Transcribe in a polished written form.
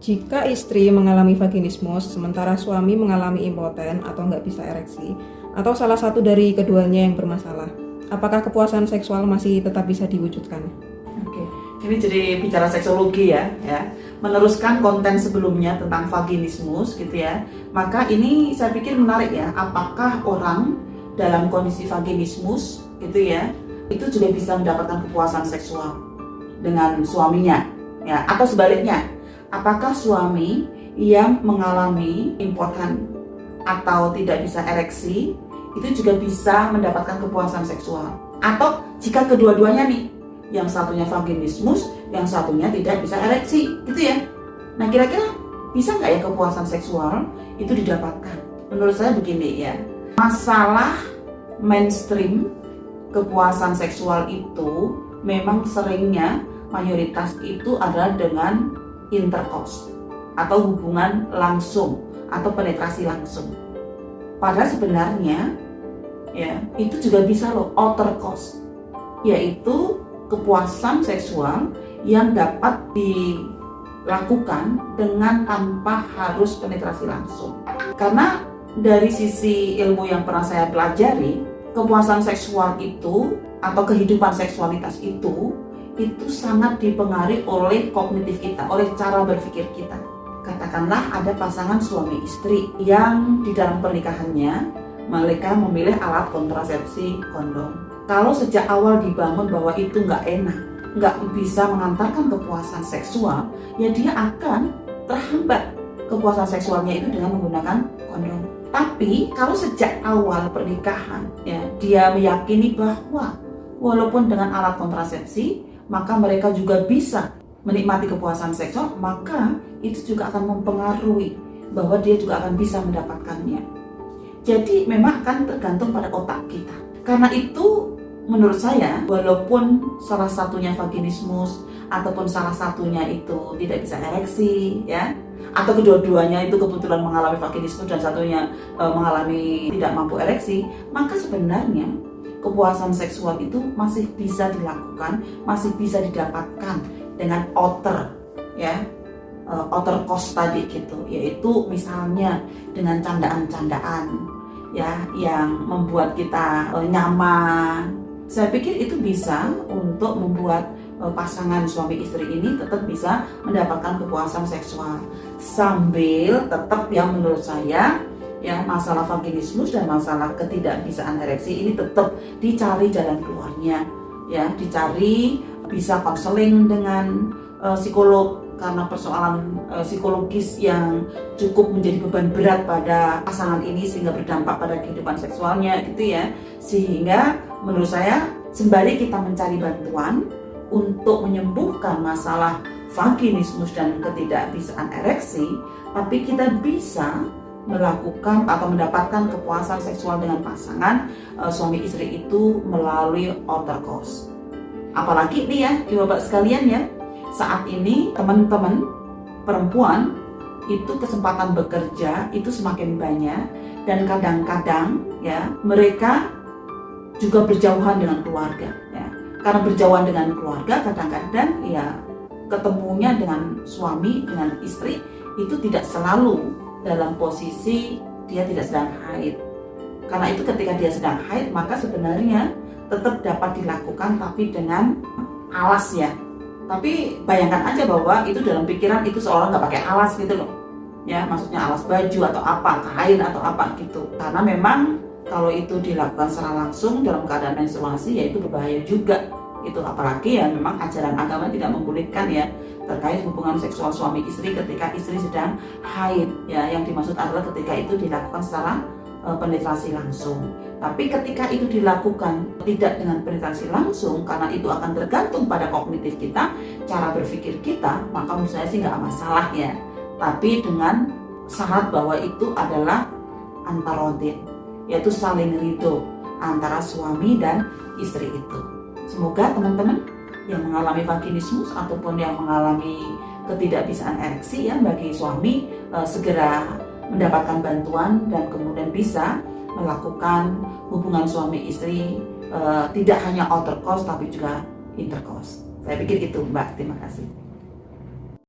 Jika istri mengalami vaginismus, sementara suami mengalami impoten atau nggak bisa ereksi, atau salah satu dari keduanya yang bermasalah, apakah kepuasan seksual masih tetap bisa diwujudkan? Oke, ini jadi bicara seksologi ya. Meneruskan konten sebelumnya tentang vaginismus gitu ya. Maka ini saya pikir menarik ya. Apakah orang dalam kondisi vaginismus gitu ya, itu juga bisa mendapatkan kepuasan seksual dengan suaminya ya, atau sebaliknya? Apakah suami yang mengalami impoten atau tidak bisa ereksi itu juga bisa mendapatkan kepuasan seksual? Atau jika kedua-duanya nih, yang satunya vaginismus, yang satunya tidak bisa ereksi, gitu ya. Nah, kira-kira bisa nggak ya kepuasan seksual itu didapatkan? Menurut saya begini ya, masalah mainstream kepuasan seksual itu memang seringnya mayoritas itu adalah dengan intercourse atau hubungan langsung atau penetrasi langsung. Padahal sebenarnya ya itu juga bisa loh outercourse, yaitu kepuasan seksual yang dapat dilakukan dengan tanpa harus penetrasi langsung. Karena dari sisi ilmu yang pernah saya pelajari, kepuasan seksual itu atau kehidupan seksualitas itu sangat dipengaruhi oleh kognitif kita, oleh cara berpikir kita. Katakanlah ada pasangan suami istri yang di dalam pernikahannya mereka memilih alat kontrasepsi kondom. Kalau sejak awal dibangun bahwa itu nggak enak, nggak bisa mengantarkan kepuasan seksual, ya dia akan terhambat kepuasan seksualnya itu dengan menggunakan kondom. Tapi kalau sejak awal pernikahan, ya dia meyakini bahwa walaupun dengan alat kontrasepsi, maka mereka juga bisa menikmati kepuasan seksual, maka itu juga akan mempengaruhi bahwa dia juga akan bisa mendapatkannya. Jadi memang akan tergantung pada otak kita. Karena itu menurut saya, walaupun salah satunya vaginismus ataupun salah satunya itu tidak bisa ereksi ya, atau kedua-duanya itu kebetulan mengalami vaginismus dan satunya mengalami tidak mampu ereksi, maka sebenarnya kepuasan seksual itu masih bisa dilakukan, masih bisa didapatkan dengan outer ya, outer cost tadi gitu, yaitu misalnya dengan candaan-candaan ya yang membuat kita nyaman. Saya pikir itu bisa untuk membuat pasangan suami istri ini tetap bisa mendapatkan kepuasan seksual sambil tetap yang menurut saya ya masalah vaginismus dan masalah ketidakbisaan ereksi ini tetap dicari jalan keluarnya ya, dicari bisa konseling dengan psikolog karena persoalan psikologis yang cukup menjadi beban berat pada pasangan ini sehingga berdampak pada kehidupan seksualnya gitu ya. Sehingga menurut saya sembari kita mencari bantuan untuk menyembuhkan masalah vaginismus dan ketidakbisaan ereksi, tapi kita bisa melakukan atau mendapatkan kepuasan seksual dengan pasangan suami istri itu melalui outercourse. Apalagi nih ya, Bapak sekalian ya, saat ini teman-teman perempuan itu kesempatan bekerja itu semakin banyak dan kadang-kadang ya mereka juga berjauhan dengan keluarga ya. Karena berjauhan dengan keluarga kadang-kadang ya ketemunya dengan suami, dengan istri itu tidak selalu dalam posisi dia tidak sedang haid. Karena itu ketika dia sedang haid maka sebenarnya tetap dapat dilakukan tapi dengan alas ya. Tapi bayangkan aja bahwa itu dalam pikiran itu seorang nggak pakai alas gitu loh. Ya, maksudnya alas baju atau apa, kain atau apa gitu. Karena memang kalau itu dilakukan secara langsung dalam keadaan menstruasi ya itu berbahaya juga. Itu apalagi ya memang ajaran agama tidak membolehkan ya terkait hubungan seksual suami istri ketika istri sedang haid ya, yang dimaksud adalah ketika itu dilakukan secara penetrasi langsung. Tapi ketika itu dilakukan tidak dengan penetrasi langsung, karena itu akan tergantung pada kognitif kita, cara berpikir kita, maka menurut saya sih nggak masalah ya. Tapi dengan syarat bahwa itu adalah antarodin, yaitu saling ridho antara suami dan istri itu. Semoga teman-teman yang mengalami vaginismus ataupun yang mengalami ketidakbisaan ereksi ya bagi suami segera mendapatkan bantuan dan kemudian bisa melakukan hubungan suami istri tidak hanya outercourse tapi juga intercourse. Saya pikir itu Mbak, terima kasih.